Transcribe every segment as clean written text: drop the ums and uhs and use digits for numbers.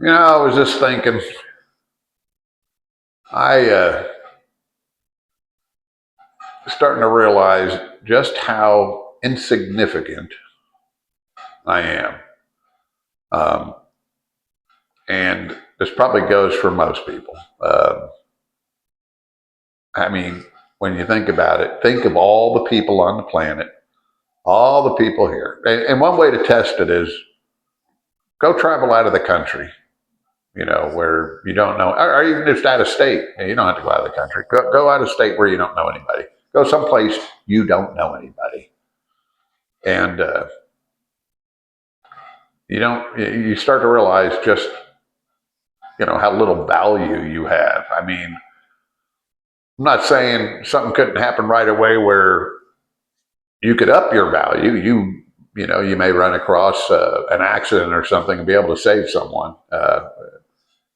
I was just thinking, I starting to realize just how insignificant I am. Um, and this probably goes for most people. I mean, when you think about it, think of all the people on the planet, all the people here. And one way to test it is go travel out of the country, where you don't know, or even just out of state. You don't have to go out of the country. Go out of state where you don't know anybody. Go someplace you don't know anybody. And you start to realize just, how little value you have. I mean, I'm not saying something couldn't happen right away where you could up your value. You may run across an accident or something and be able to save someone.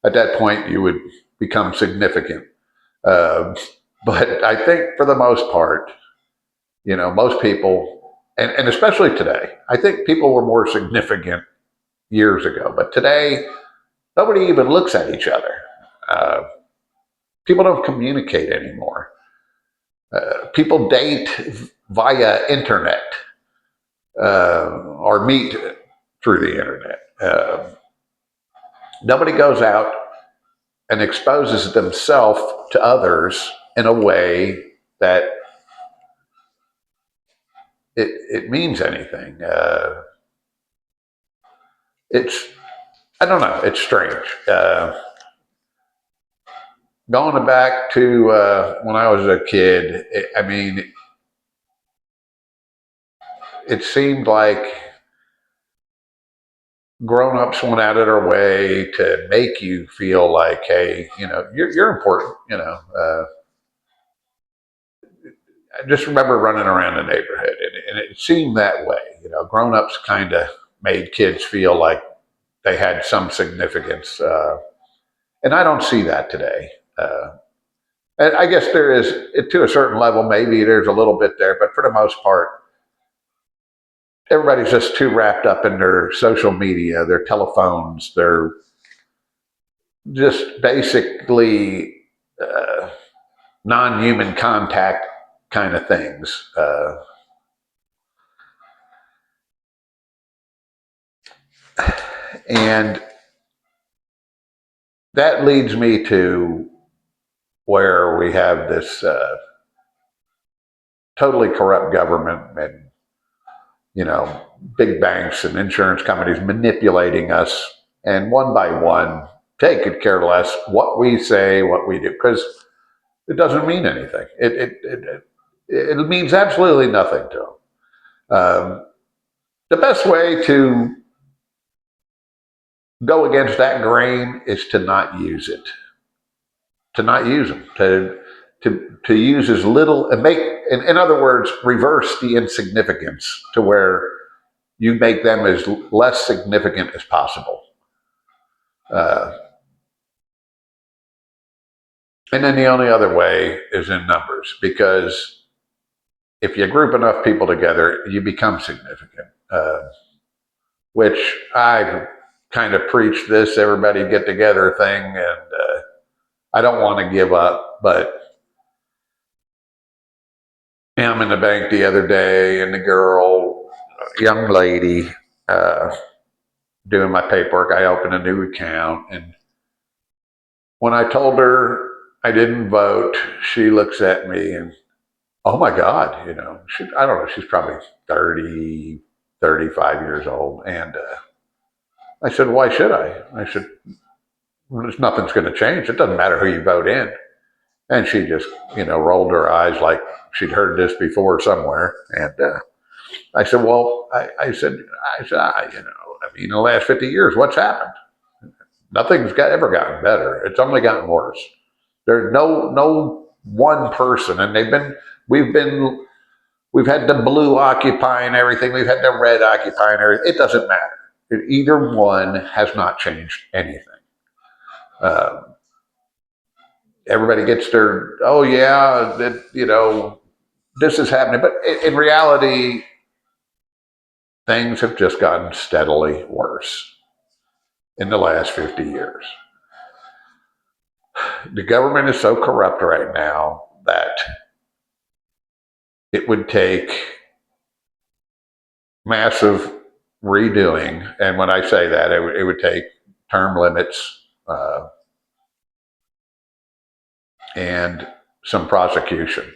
At that point, you would become significant. Uh, but I think for the most part, most people, and especially today, I think people were more significant years ago. But today, nobody even looks at each other. Uh, People don't communicate anymore. People date via internet or meet through the internet. Nobody goes out and exposes themselves to others in a way that it means anything. It's I don't know. It's strange. Going back to when I was a kid, I mean, it seemed like grown-ups went out of their way to make you feel like, hey, you're important. I just remember running around the neighborhood, and it seemed that way. Grown-ups kind of made kids feel like they had some significance, and I don't see that today. And I guess there is, to a certain level, maybe there's a little bit there, but for the most part, everybody's just too wrapped up in their social media, their telephones, their just basically non-human contact kind of things. And that leads me to where we have this totally corrupt government and big banks and insurance companies manipulating us, and one by one they could care less what we say, what we do, because it doesn't mean anything. It means absolutely nothing to them. The best way to go against that grain is to not use it, to not use them, to use as little and make, in other words, reverse the insignificance to where you make them as less significant as possible. Uh, and then the only other way is in numbers, because if you group enough people together, you become significant. Which I've kind of preached this everybody get together thing, and I don't want to give up, but I'm in the bank the other day, and the girl, young lady, uh, doing my paperwork, I opened a new account, and when I told her I didn't vote, she looks at me and, oh my God, I don't know, she's probably 30, 35 years old. And I said, why should I? I said, well, nothing's going to change. It doesn't matter who you vote in. And she just, rolled her eyes like she'd heard this before somewhere. And I said, well, in the last 50 years, what's happened? Nothing's ever gotten better. It's only gotten worse. There's no one person, and we've had the blue occupying everything, we've had the red occupying everything. It doesn't matter. Either one has not changed anything. Uh, Everybody gets their, oh yeah, this is happening, but in reality, things have just gotten steadily worse. in the last 50 years. The government is so corrupt right now that it would take massive redoing. And when I say that, it would take term limits and some prosecution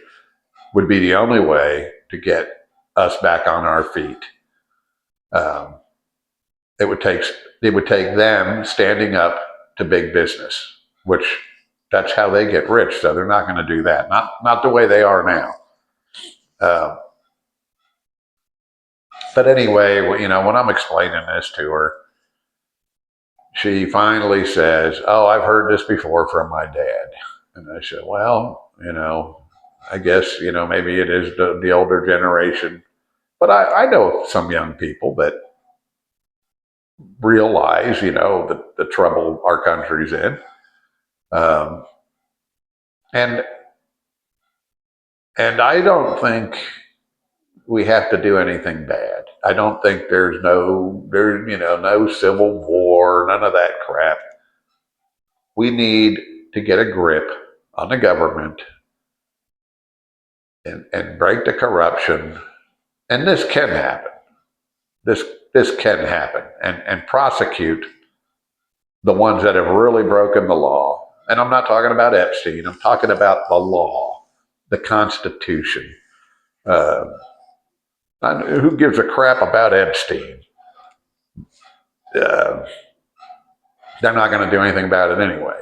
would be the only way to get us back on our feet. Um, it would take them standing up to big business, which that's how they get rich. So they're not going to do that. Not the way they are now. But anyway, when I'm explaining this to her, she finally says, "Oh, I've heard this before from my dad." And I said, "Well, I guess maybe it is the older generation, but I know some young people that realize the trouble our country's in, um, and I don't think we have to do anything bad. I don't think there's no civil war, none of that crap. We need to get a grip on the government and break the corruption, and this can happen. This can happen, and prosecute the ones that have really broken the law. And I'm not talking about Epstein. I'm talking about the law, the Constitution. Uh, who gives a crap about Epstein? Uh, they're not going to do anything about it anyway,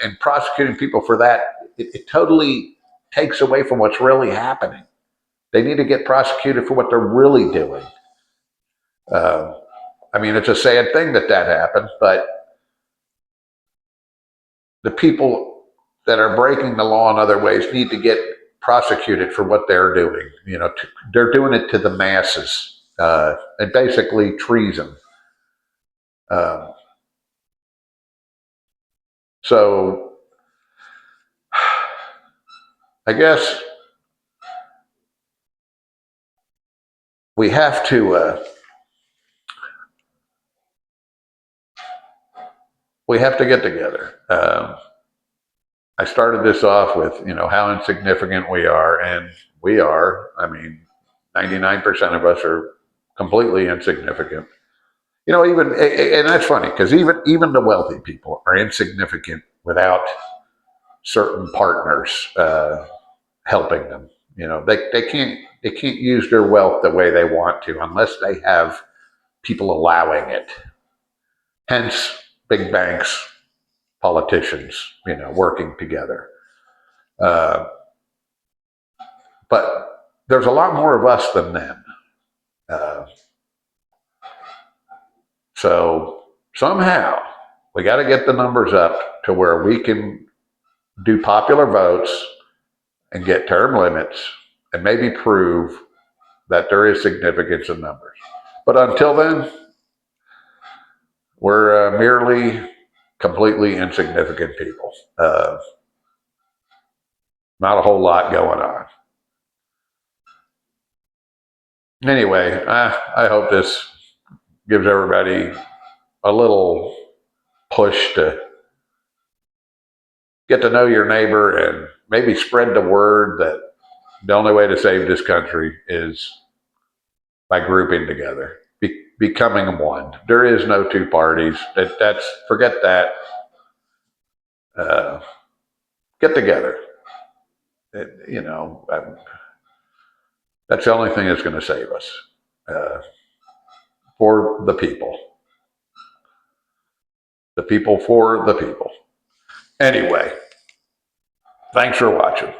and prosecuting people for that, it totally takes away from what's really happening. They need to get prosecuted for what they're really doing. I mean, it's a sad thing that happened, but the people that are breaking the law in other ways need to get prosecuted for what they're doing. They're doing it to the masses, and basically treason. Um, so I guess we have to get together. I started this off with how insignificant we are, and we are. I mean, 99% of us are completely insignificant. Even and that's funny because even the wealthy people are insignificant without certain partners helping them. They can't use their wealth the way they want to unless they have people allowing it. Hence, big banks, politicians, working together. Uh, but there's a lot more of us than them. Uh, so somehow we got to get the numbers up to where we can do popular votes and get term limits and maybe prove that there is significance in numbers. But until then, we're merely completely insignificant people. Not a whole lot going on. Anyway, I hope this gives everybody a little push to get to know your neighbor and maybe spread the word that the only way to save this country is by grouping together, becoming one. There is no two parties. Forget that. Uh, get together. That's the only thing that's going to save us, uh, for the people. The people for the people. Anyway, thanks for watching.